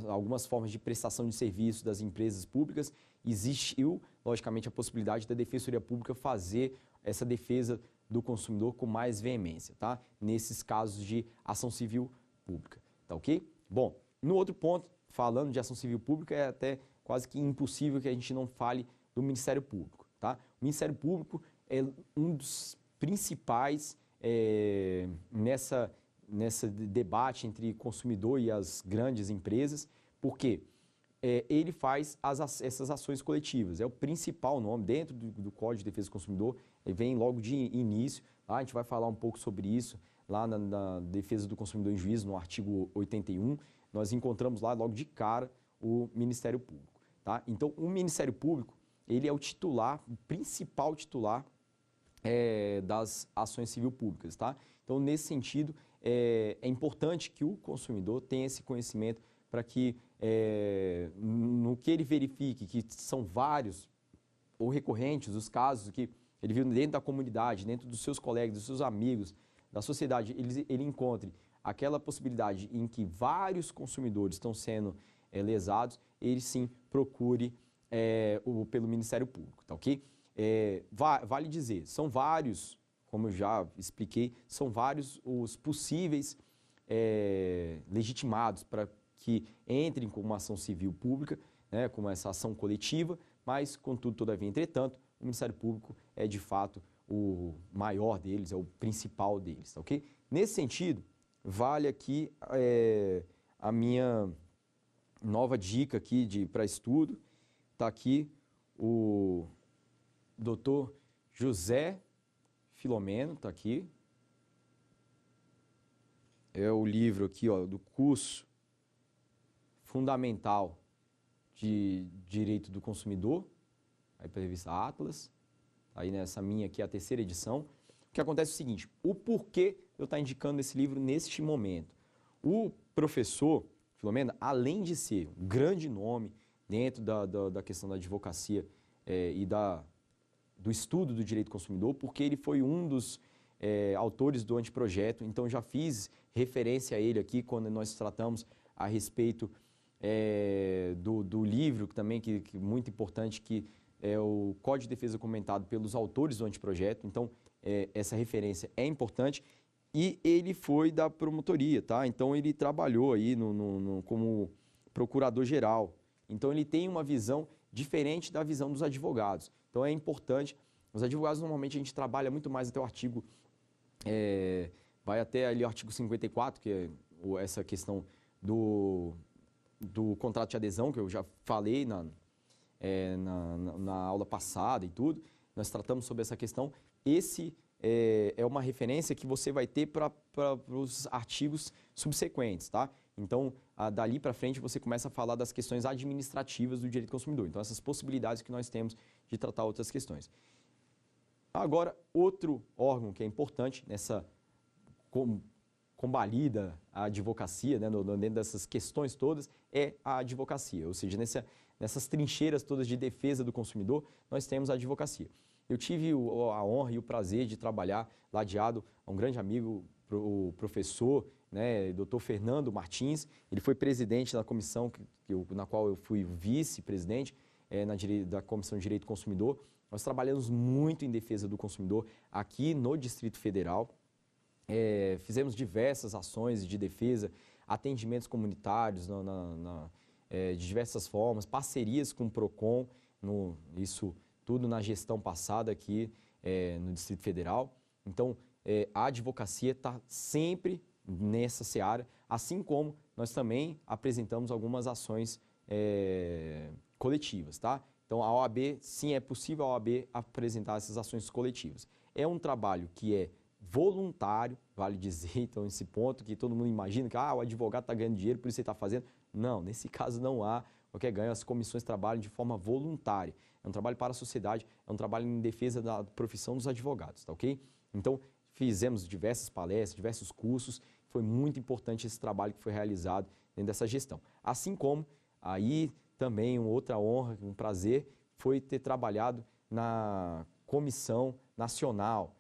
algumas formas de prestação de serviços das empresas públicas, existiu, logicamente, a possibilidade da Defensoria Pública fazer essa defesa do consumidor com mais veemência, tá? Nesses casos de ação civil pública, tá ok? Bom, no outro ponto, falando de ação civil pública, é até quase que impossível que a gente não fale do Ministério Público, tá? O Ministério Público é um dos principais nesse debate entre consumidor e as grandes empresas, porque ele faz essas ações coletivas. É o principal nome dentro do Código de Defesa do Consumidor, ele vem logo de início. Tá? A gente vai falar um pouco sobre isso lá na Defesa do Consumidor em Juízo, no artigo 81. Nós encontramos lá logo de cara o Ministério Público. Tá? Então, o Ministério Público, ele é o titular, o principal titular das ações civil públicas, tá? Então, nesse sentido, é importante que o consumidor tenha esse conhecimento para que, no que ele verifique, que são vários ou recorrentes os casos que ele viu dentro da comunidade, dentro dos seus colegas, dos seus amigos, da sociedade, ele encontre aquela possibilidade em que vários consumidores estão sendo lesados, ele sim procure pelo Ministério Público, tá ok? Vale dizer, são vários, como eu já expliquei, são vários os possíveis legitimados para que entrem com uma ação civil pública, né, como essa ação coletiva, mas, contudo, todavia, entretanto, o Ministério Público é, de fato, o maior deles, é o principal deles, tá ok? Nesse sentido, vale aqui a minha nova dica aqui para estudo, está aqui o Dr. José Filomeno, está aqui. É o livro aqui, ó, do curso fundamental de Direito do Consumidor, aí para a revista Atlas, aí nessa minha aqui, a terceira edição. O que acontece é o seguinte, o porquê eu estou indicando esse livro neste momento. O professor Filomeno, além de ser um grande nome dentro da questão da advocacia e do estudo do direito do consumidor, porque ele foi um dos autores do anteprojeto, então já fiz referência a ele aqui quando nós tratamos a respeito do livro também, que muito importante, que é o Código de Defesa comentado pelos autores do anteprojeto, então essa referência é importante, e ele foi da promotoria, tá? Então ele trabalhou aí como procurador-geral, então ele tem uma visão diferente da visão dos advogados, então é importante. Os advogados, normalmente, a gente trabalha muito mais até o artigo, vai até ali o artigo 54, que é essa questão do contrato de adesão, que eu já falei na aula passada e tudo. Nós tratamos sobre essa questão. Esse é uma referência que você vai ter para os artigos subsequentes, tá? Então, dali para frente, você começa a falar das questões administrativas do direito do consumidor. Então, essas possibilidades que nós temos de tratar outras questões. Agora, outro órgão que é importante nessa combalida à advocacia, né, dentro dessas questões todas, é a advocacia. Ou seja, nessas trincheiras todas de defesa do consumidor, nós temos a advocacia. Eu tive a honra e o prazer de trabalhar ladeado a um grande amigo, o professor, né, Dr. Fernando Martins. Ele foi presidente da comissão na qual eu fui vice-presidente da Comissão de Direito do Consumidor. Nós trabalhamos muito em defesa do consumidor aqui no Distrito Federal. Fizemos diversas ações de defesa, atendimentos comunitários de diversas formas, parcerias com o PROCON, isso tudo na gestão passada aqui no Distrito Federal. Então, a advocacia está sempre nessa seara, assim como nós também apresentamos algumas ações coletivas, tá? Então, a OAB, sim, é possível a OAB apresentar essas ações coletivas. É um trabalho que é voluntário, vale dizer, então, esse ponto que todo mundo imagina que o advogado está ganhando dinheiro, por isso ele está fazendo. Não, nesse caso não há qualquer ganho, as comissões trabalham de forma voluntária. É um trabalho para a sociedade, é um trabalho em defesa da profissão dos advogados, tá ok? Então, fizemos diversas palestras, diversos cursos, foi muito importante esse trabalho que foi realizado dentro dessa gestão. Assim como, aí também uma outra honra, um prazer, foi ter trabalhado na Comissão Nacional,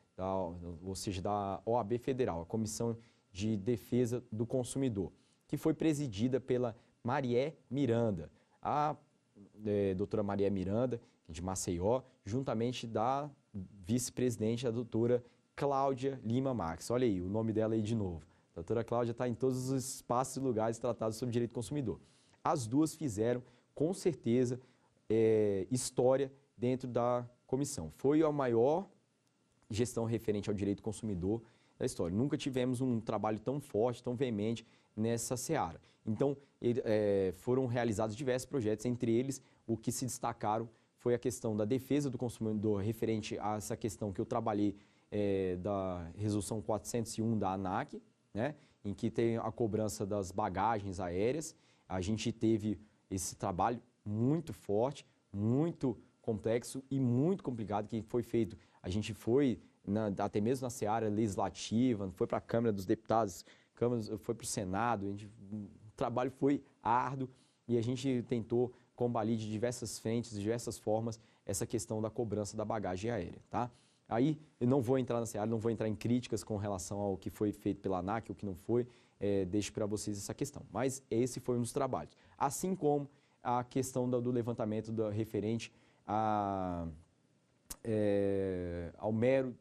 ou seja, da OAB Federal, a Comissão de Defesa do Consumidor, que foi presidida pela Marié Miranda, a doutora Marié Miranda, de Maceió, juntamente da vice-presidente, a doutora Cláudia Lima Marques. Olha aí, o nome dela aí de novo. A doutora Cláudia está em todos os espaços e lugares tratados sobre direito do consumidor. As duas fizeram, com certeza, história dentro da comissão. Foi a maior gestão referente ao direito do consumidor da história. Nunca tivemos um trabalho tão forte, tão veemente nessa seara. Então, foram realizados diversos projetos, entre eles, o que se destacaram foi a questão da defesa do consumidor referente a essa questão que eu trabalhei da Resolução 401 da ANAC, né, em que tem a cobrança das bagagens aéreas. A gente teve esse trabalho muito forte, muito complexo e muito complicado que foi feito. A gente foi até mesmo na seara legislativa, foi para a Câmara dos Deputados, foi para o Senado, o trabalho foi árduo e a gente tentou combater de diversas frentes, de diversas formas, essa questão da cobrança da bagagem aérea, tá? Aí, eu não vou entrar nessa área, não vou entrar em críticas com relação ao que foi feito pela ANAC, o que não foi, deixo para vocês essa questão. Mas esse foi um dos trabalhos. Assim como a questão do levantamento referente ao mero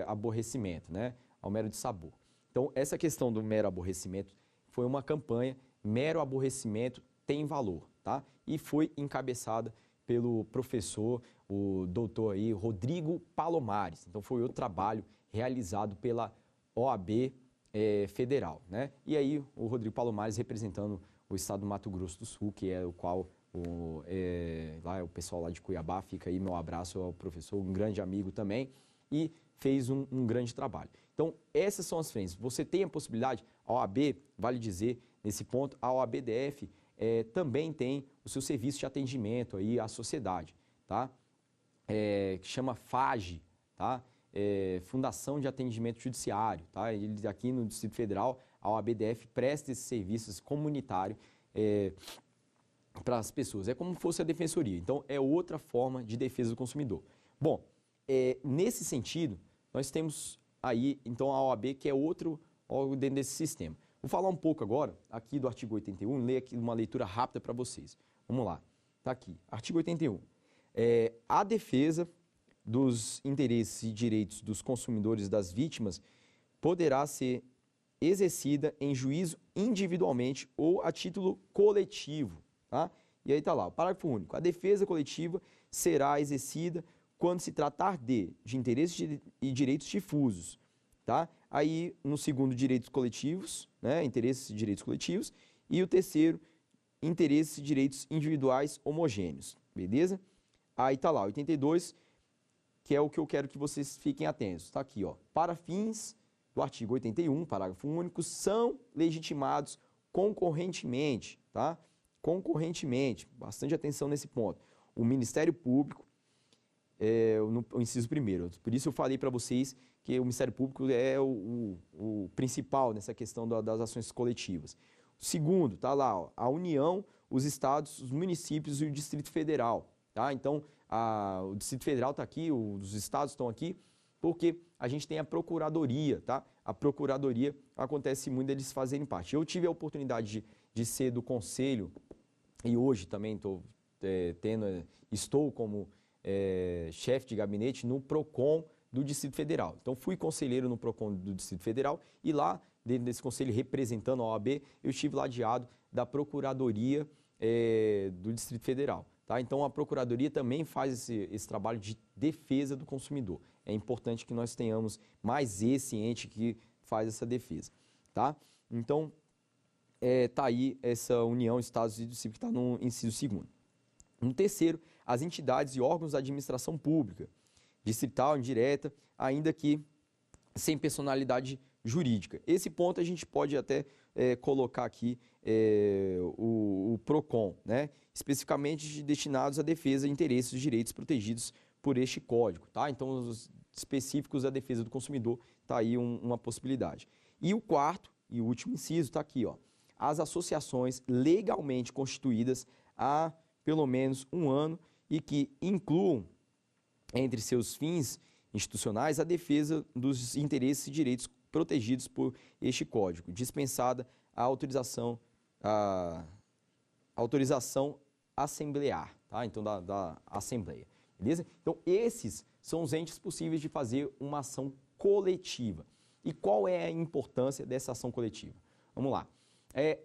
aborrecimento, né? Ao mero de sabor. Então, essa questão do mero aborrecimento foi uma campanha, mero aborrecimento tem valor, tá? E foi encabeçada pelo professor, o doutor aí, Rodrigo Palomares. Então, foi outro trabalho realizado pela OAB Federal, né? E aí, o Rodrigo Palomares representando o estado do Mato Grosso do Sul, que é o qual lá é o pessoal lá de Cuiabá, fica aí meu abraço ao professor, um grande amigo também, e fez um grande trabalho. Então, essas são as frentes. Você tem a possibilidade, a OAB, vale dizer, nesse ponto, a OAB-DF também tem o seu serviço de atendimento aí à sociedade, tá? Que chama FAGE, tá? Fundação de Atendimento Judiciário, tá? Eles aqui no Distrito Federal, a OAB-DF presta esses serviços comunitários para as pessoas. É como se fosse a defensoria. Então, é outra forma de defesa do consumidor. Bom, nesse sentido, nós temos aí, então, a OAB, que é outro órgão dentro desse sistema. Vou falar um pouco agora, aqui do artigo 81, ler aqui uma leitura rápida para vocês. Vamos lá, está aqui. Artigo 81. A defesa dos interesses e direitos dos consumidores e das vítimas poderá ser exercida em juízo individualmente ou a título coletivo, tá? E aí está lá, o parágrafo único. A defesa coletiva será exercida quando se tratar de interesses e direitos difusos, tá? Aí, no segundo, direitos coletivos, né? Interesses e direitos coletivos. E o terceiro, interesses e direitos individuais homogêneos, beleza? Aí está lá, 82, que é o que eu quero que vocês fiquem atentos. Está aqui, ó. Para fins do artigo 81, parágrafo único, são legitimados concorrentemente, tá? Concorrentemente, bastante atenção nesse ponto. O Ministério Público, no inciso primeiro. Por isso eu falei para vocês que o Ministério Público é o principal nessa questão das ações coletivas. O segundo, tá lá, ó, a União, os estados, os municípios e o Distrito Federal, tá? Então, o Distrito Federal está aqui, os estados estão aqui, porque a gente tem a Procuradoria, tá? A Procuradoria acontece muito deles fazerem parte. Eu tive a oportunidade de ser do Conselho e hoje também estou como chefe de gabinete no PROCON do Distrito Federal. Então, fui conselheiro no PROCON do Distrito Federal e lá, dentro desse conselho, representando a OAB, eu estive ladeado da Procuradoria do Distrito Federal. Tá? Então, a Procuradoria também faz esse trabalho de defesa do consumidor. É importante que nós tenhamos mais esse ente que faz essa defesa. Tá? Então, tá aí essa união Estados e Municípios que está no inciso segundo. No terceiro, as entidades e órgãos da administração pública, distrital, indireta, ainda que sem personalidade jurídica. Esse ponto a gente pode até colocar aqui o PROCON, né? Especificamente destinados à defesa de interesses e direitos protegidos por este código. Tá? Então, os específicos da defesa do consumidor, está aí uma possibilidade. E o quarto e último inciso está aqui, ó, as associações legalmente constituídas há pelo menos um ano e que incluam entre seus fins institucionais a defesa dos interesses e direitos protegidos por este código, dispensada a autorização assemblear, tá? Então da Assembleia, beleza? Então esses são os entes possíveis de fazer uma ação coletiva. E qual é a importância dessa ação coletiva? Vamos lá.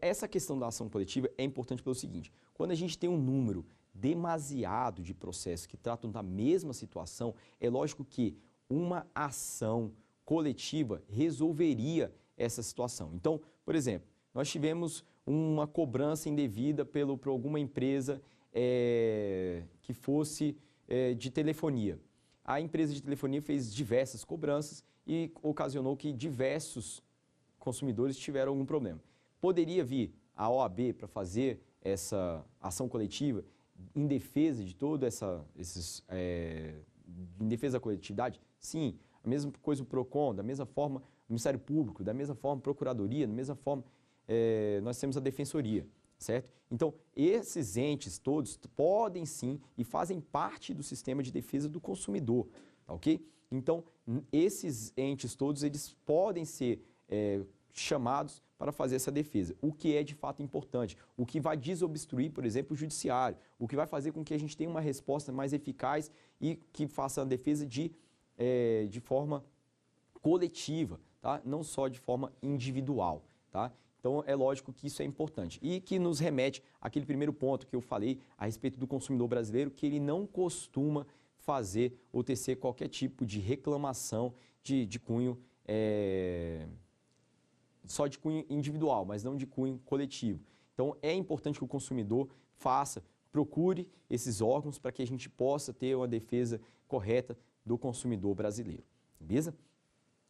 Essa questão da ação coletiva é importante pelo seguinte, quando a gente tem um número demasiado de processos que tratam da mesma situação, é lógico que uma ação coletiva resolveria essa situação. Então, por exemplo, nós tivemos uma cobrança indevida por alguma empresa que fosse de telefonia. A empresa de telefonia fez diversas cobranças e ocasionou que diversos consumidores tiveram algum problema. Poderia vir a OAB para fazer essa ação coletiva em defesa de toda em defesa da coletividade? Sim, a mesma coisa o PROCON, da mesma forma o Ministério Público, da mesma forma a Procuradoria, da mesma forma nós temos a Defensoria, certo? Então, esses entes todos podem sim e fazem parte do sistema de defesa do consumidor, tá ok? Então, esses entes todos, eles podem ser chamados para fazer essa defesa, o que é de fato importante, o que vai desobstruir, por exemplo, o judiciário, o que vai fazer com que a gente tenha uma resposta mais eficaz e que faça a defesa de forma coletiva, tá? Não só de forma individual, tá? Então, é lógico que isso é importante e que nos remete àquele primeiro ponto que eu falei a respeito do consumidor brasileiro, que ele não costuma fazer ou tecer qualquer tipo de reclamação de cunho, só de cunho individual, mas não de cunho coletivo. Então, é importante que o consumidor procure esses órgãos para que a gente possa ter uma defesa correta do consumidor brasileiro, beleza?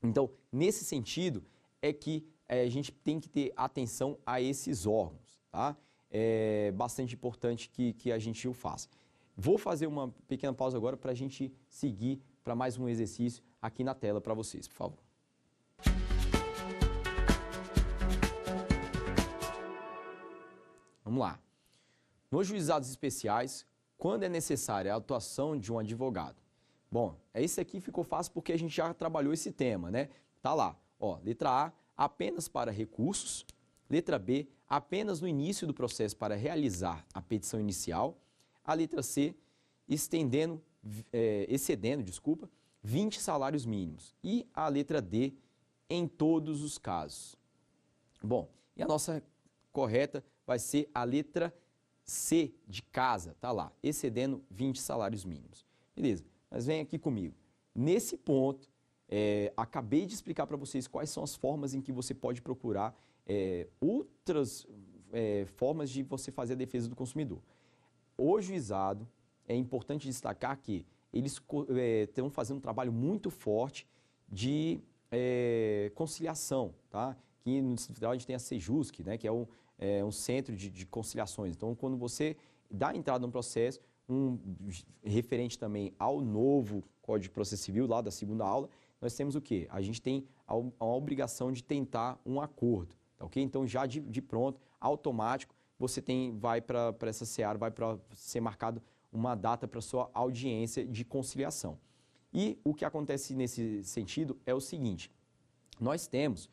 Então, nesse sentido, é que a gente tem que ter atenção a esses órgãos, tá? É bastante importante que a gente o faça. Vou fazer uma pequena pausa agora para a gente seguir para mais um exercício aqui na tela para vocês, por favor. Vamos lá. Nos juizados especiais, quando é necessária a atuação de um advogado? Bom, isso aqui ficou fácil porque a gente já trabalhou esse tema, né? Tá lá, ó, letra A, apenas para recursos. Letra B, apenas no início do processo para realizar a petição inicial. A letra C, excedendo 20 salários mínimos. E a letra D, em todos os casos. Bom, e a nossa correta vai ser a letra C de casa, tá lá, excedendo 20 salários mínimos. Beleza, mas vem aqui comigo. Nesse ponto, acabei de explicar para vocês quais são as formas em que você pode procurar outras formas de você fazer a defesa do consumidor. O juizado, é importante destacar que eles estão fazendo um trabalho muito forte de conciliação, tá? Que no Distrito Federal a gente tem a Sejusc, né, que é um centro de conciliações. Então, quando você dá entrada no processo, referente também ao novo Código de Processo Civil, lá da segunda aula, nós temos o quê? A gente tem a obrigação de tentar um acordo, tá ok? Então, já de pronto, automático, você vai para essa seara, vai para ser marcado uma data para sua audiência de conciliação. E o que acontece nesse sentido é o seguinte, nós temos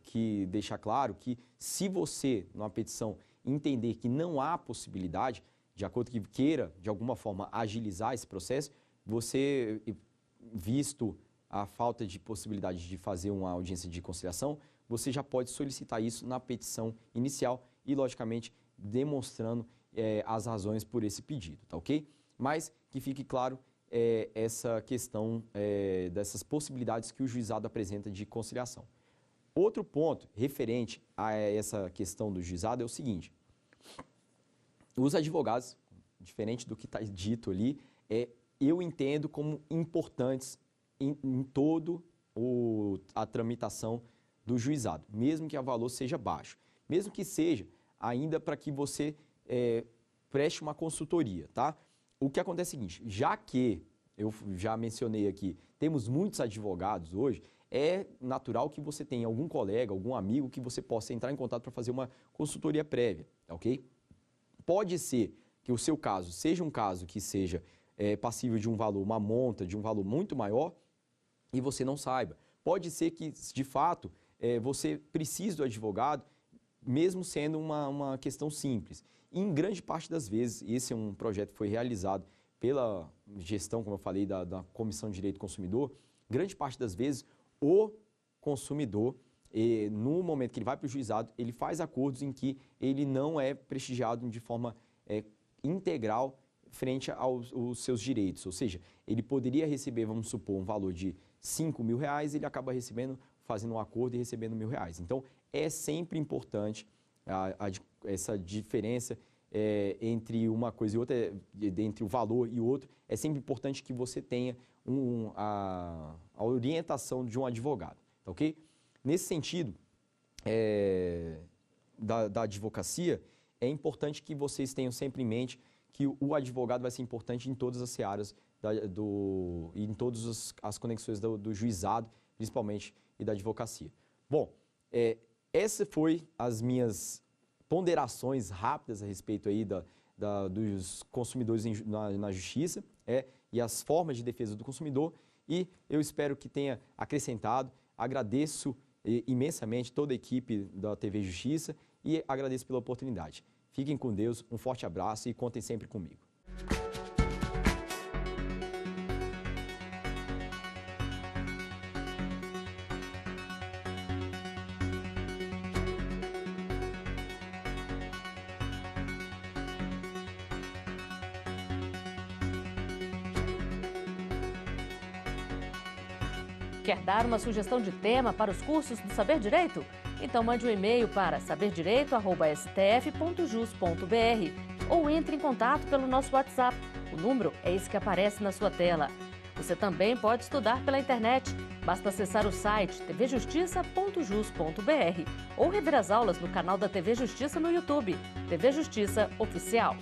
que deixar claro que se você, numa petição, entender que não há possibilidade, de acordo que queira, de alguma forma, agilizar esse processo, você, visto a falta de possibilidade de fazer uma audiência de conciliação, você já pode solicitar isso na petição inicial e, logicamente, demonstrando as razões por esse pedido, tá ok? Mas que fique claro essa questão dessas possibilidades que o juizado apresenta de conciliação. Outro ponto referente a essa questão do juizado é o seguinte, os advogados, diferente do que está dito ali, eu entendo como importantes em todo a tramitação do juizado, mesmo que o valor seja baixo, mesmo que seja ainda para que você preste uma consultoria, tá? O que acontece é o seguinte, já que eu já mencionei aqui, temos muitos advogados hoje, é natural que você tenha algum colega, algum amigo que você possa entrar em contato para fazer uma consultoria prévia, ok? Pode ser que o seu caso seja um caso que seja passível de um valor, uma monta de um valor muito maior e você não saiba. Pode ser que, de fato, você precise do advogado, mesmo sendo uma questão simples. E, em grande parte das vezes, esse é um projeto que foi realizado pela gestão, como eu falei, da Comissão de Direito do Consumidor. Grande parte das vezes, o consumidor, no momento que ele vai para o juizado, ele faz acordos em que ele não é prestigiado de forma integral frente aos seus direitos. Ou seja, ele poderia receber, vamos supor, um valor de R$5.000, ele acaba fazendo um acordo e recebendo R$1.000. Então, é sempre importante essa diferença entre uma coisa e outra, entre o valor e o outro. É sempre importante que você tenha a orientação de um advogado, tá ok? Nesse sentido, da advocacia, é importante que vocês tenham sempre em mente que o advogado vai ser importante em todas as searas e em todas as conexões do juizado, principalmente, e da advocacia. Bom, essa foi as minhas ponderações rápidas a respeito aí dos consumidores na justiça e as formas de defesa do consumidor, e eu espero que tenha acrescentado. Agradeço imensamente toda a equipe da TV Justiça e agradeço pela oportunidade. Fiquem com Deus, um forte abraço e contem sempre comigo. Quer dar uma sugestão de tema para os cursos do Saber Direito? Então mande um e-mail para saberdireito@stf.jus.br ou entre em contato pelo nosso WhatsApp. O número é esse que aparece na sua tela. Você também pode estudar pela internet. Basta acessar o site tvjustiça.jus.br ou rever as aulas no canal da TV Justiça no YouTube, TV Justiça Oficial.